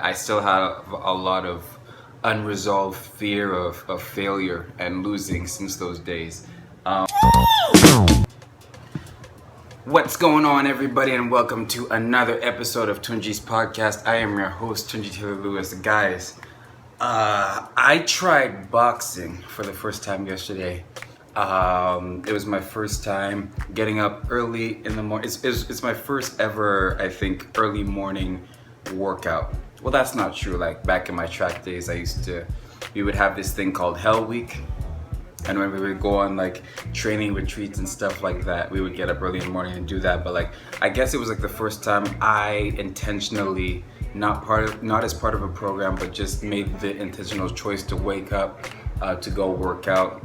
I still have a lot of unresolved fear of failure and losing since those days. What's going on, everybody, and welcome to another episode of Tunji's podcast. I am your host, Tunji Taylor Lewis. Guys, I tried boxing for the first time yesterday. It was my first time getting up early in the morning. It's my first ever, I think, early morning workout. Well, that's not true. Like back in my track days, we would have this thing called Hell Week. And when we would go on like training retreats and stuff like that, we would get up early in the morning and do that. But like, I guess it was like the first time I intentionally, not as part of a program, but just made the intentional choice to wake up to go work out.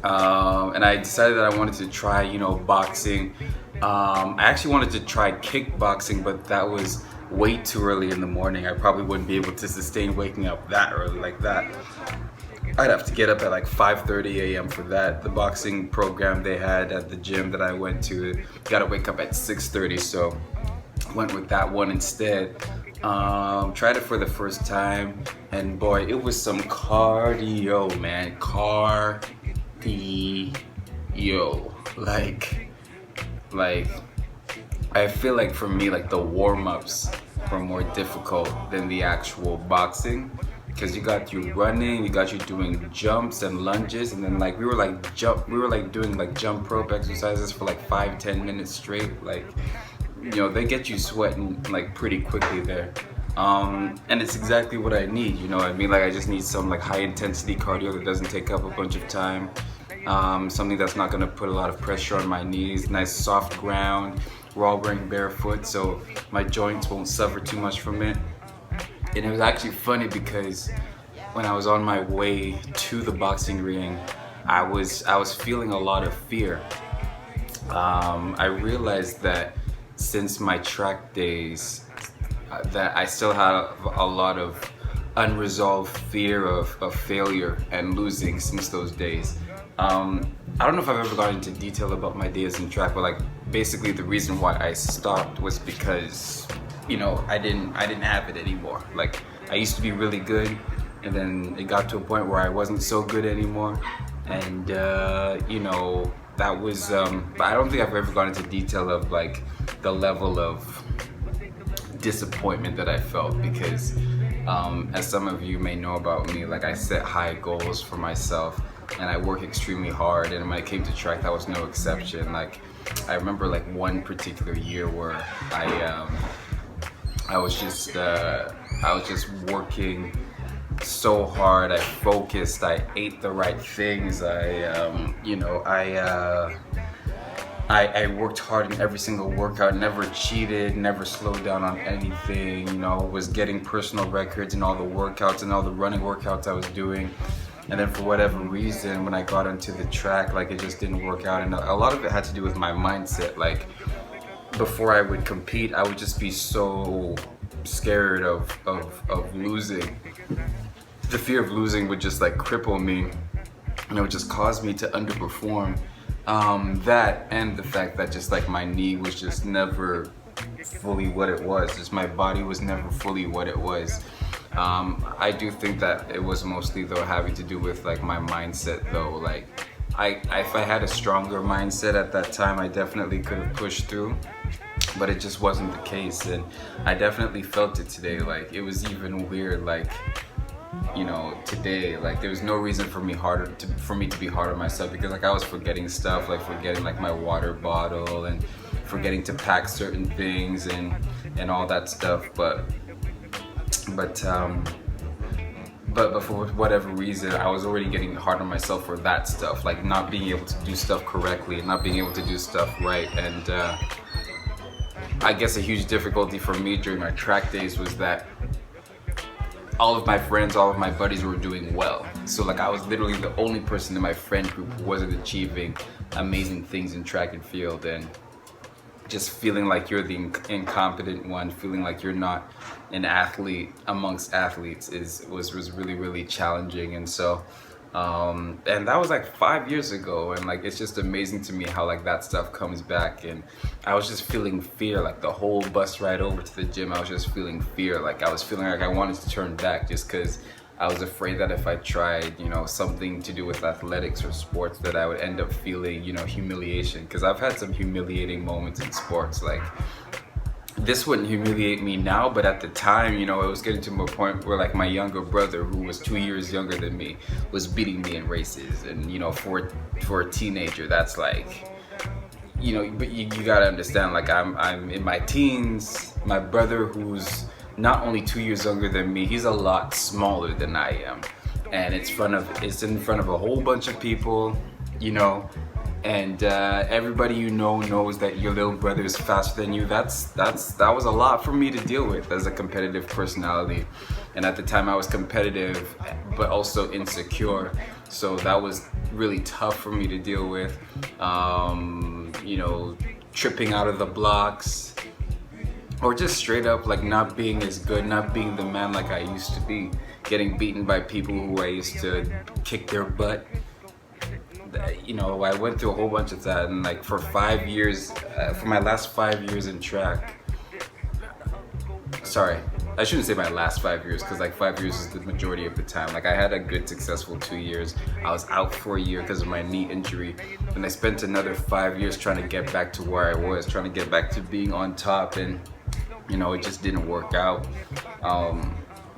And I decided that I wanted to try, boxing. I actually wanted to try kickboxing, but that was way too early in the morning. I probably wouldn't be able to sustain waking up that early like that. I'd have to get up at like 5:30 a.m. for that. The boxing program they had at the gym that I went to, gotta wake up at 6:30, so went with that one instead. Tried it for the first time, and boy, it was some cardio, man. Cardio. Like, I feel like for me, like the warm-ups were more difficult than the actual boxing. Because you got you running, you got you doing jumps and lunges, and then like we were doing like jump rope exercises for like 5-10 minutes straight. Like, they get you sweating like pretty quickly there. And it's exactly what I need, you know what I mean? Like, I just need some like high intensity cardio that doesn't take up a bunch of time. Something that's not gonna put a lot of pressure on my knees, nice soft ground. We're all wearing barefoot, so my joints won't suffer too much from it. And it was actually funny because when I was on my way to the boxing ring, I was feeling a lot of fear. I realized that since my track days, that I still have a lot of unresolved fear of failure and losing since those days. I don't know if I've ever gone into detail about my days in track, but like basically the reason why I stopped was because I didn't have it anymore. Like, I used to be really good, and then it got to a point where I wasn't so good anymore. And that was but I don't think I've ever gone into detail of like the level of disappointment that I felt, because as some of you may know about me, like I set high goals for myself and I work extremely hard, and when it came to track, that was no exception. Like, I remember like one particular year where I was just working so hard. I focused. I ate the right things. I worked hard in every single workout. Never cheated. Never slowed down on anything. Was getting personal records in all the workouts and all the running workouts I was doing. And then for whatever reason, when I got onto the track, like it just didn't work out. And a lot of it had to do with my mindset. Like, before I would compete, I would just be so scared of losing. The fear of losing would just like cripple me, and it would just cause me to underperform. That and the fact that just like my knee was just never fully what it was. Just my body was never fully what it was. I do think that it was mostly though having to do with like my mindset though. Like, if I had a stronger mindset at that time, I definitely could have pushed through, but it just wasn't the case. And I definitely felt it today. Like, it was even weird, like, today, like there was no reason for me to be hard on myself, because like I was forgetting stuff, like forgetting like my water bottle and forgetting to pack certain things and all that stuff. But for whatever reason, I was already getting hard on myself for that stuff, like not being able to do stuff correctly and not being able to do stuff right. And I guess a huge difficulty for me during my track days was that all of my friends, all of my buddies were doing well. So like I was literally the only person in my friend group who wasn't achieving amazing things in track and field, and just feeling like you're the incompetent one, feeling like you're not an athlete amongst athletes was really, really challenging. And so And that was like 5 years ago, and like it's just amazing to me how like that stuff comes back. And I was just feeling fear, like the whole bus ride over to the gym, I was just feeling fear. Like I was feeling like I wanted to turn back just because I was afraid that if I tried, something to do with athletics or sports, that I would end up feeling, humiliation. Because I've had some humiliating moments in sports. Like this wouldn't humiliate me now, but at the time, it was getting to a point where like my younger brother, who was 2 years younger than me, was beating me in races. And for a teenager, that's like, but you gotta understand, like I'm in my teens. My brother, who's not only 2 years younger than me, he's a lot smaller than I am, and it's in front of a whole bunch of people, and everybody knows that your little brother is faster than you. That was a lot for me to deal with as a competitive personality. And at the time I was competitive but also insecure, so that was really tough for me to deal with. Tripping out of the blocks, or just straight up like not being as good, not being the man like I used to be, getting beaten by people who I used to kick their butt. I went through a whole bunch of that, and like for 5 years, for my last 5 years in track, sorry, I shouldn't say my last 5 years, because like 5 years is the majority of the time. Like I had a good successful 2 years. I was out for a year because of my knee injury, and I spent another 5 years trying to get back to where I was, trying to get back to being on top, and it just didn't work out.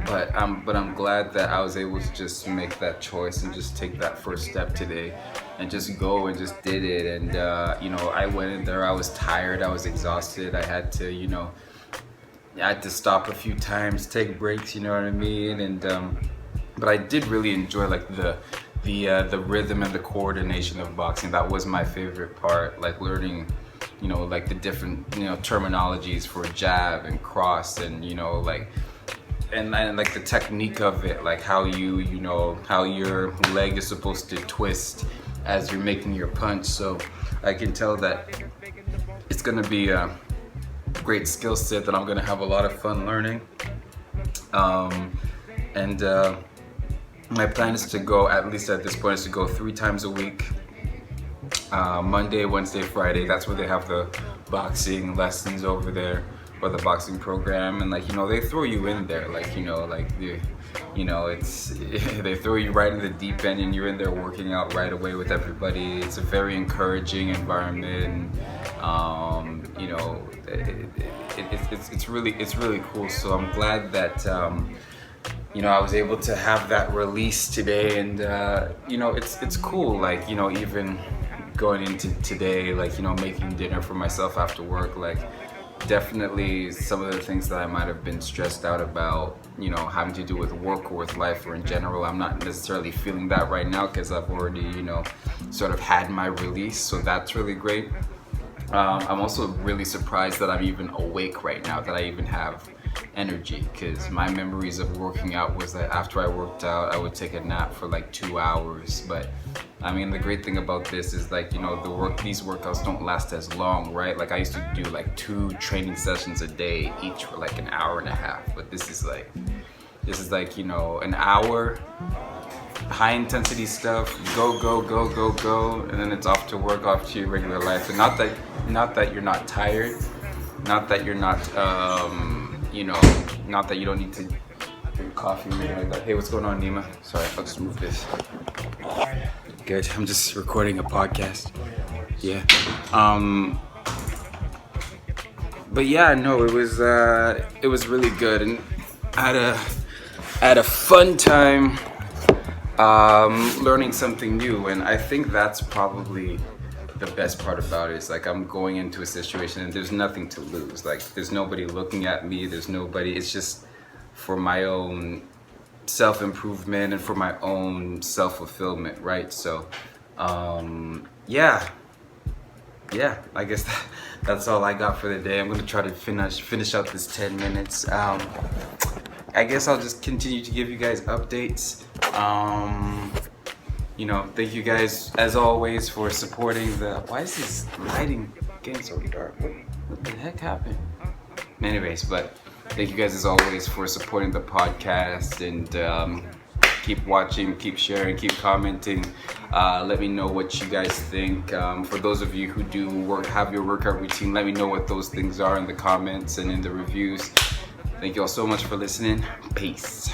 But I'm glad that I was able to just make that choice and just take that first step today, and just go and just did it. And I went in there, I was tired, I was exhausted. I had to stop a few times, take breaks, you know what I mean? And but I did really enjoy like the rhythm and the coordination of boxing. That was my favorite part, like learning like the different terminologies for jab and cross, and like and like the technique of it, like how how your leg is supposed to twist as you're making your punch. So I can tell that it's gonna be a great skill set that I'm gonna have a lot of fun learning. And my plan is to go, at least at this point, is to go 3 times a week. Monday, Wednesday, Friday. That's where they have the boxing lessons over there, or the boxing program. And like they throw you in there, like it's they throw you right in the deep end, and you're in there working out right away with everybody. It's a very encouraging environment. It's really cool. So I'm glad that I was able to have that release today. And it's cool, like even going into today, like making dinner for myself after work. Like definitely some of the things that I might have been stressed out about, having to do with work or with life or in general, I'm not necessarily feeling that right now, because I've already sort of had my release. So that's really great. I'm also really surprised that I'm even awake right now, that I even have energy, because my memories of working out was that after I worked out, I would take a nap for like 2 hours. But I mean, the great thing about this is like, these workouts don't last as long, right? Like I used to do like 2 training sessions a day, each for like an hour and a half. But this is like an hour, high intensity stuff, go, and then it's off to work, off to your regular life. And not that you're not tired, not that you're not not that you don't need to drink coffee or anything like that. Hey, what's going on, Nima? Sorry, I'll just move this. Good, I'm just recording a podcast. Yeah. But yeah, no, it was really good, and I had a fun time learning something new. And I think that's probably the best part about it, is like I'm going into a situation and there's nothing to lose. Like there's nobody looking at me, it's just for my own self-improvement and for my own self-fulfillment, right? So yeah, I guess that's all I got for the day. I'm gonna try to finish out this 10 minutes. I guess I'll just continue to give you guys updates. Thank you guys as always for supporting why is this lighting getting so dark? What the heck happened? Anyways, but thank you guys as always for supporting the podcast, and keep watching, keep sharing, keep commenting. Let me know what you guys think. For those of you who do have your workout routine, let me know what those things are in the comments and in the reviews. Thank you all so much for listening. Peace.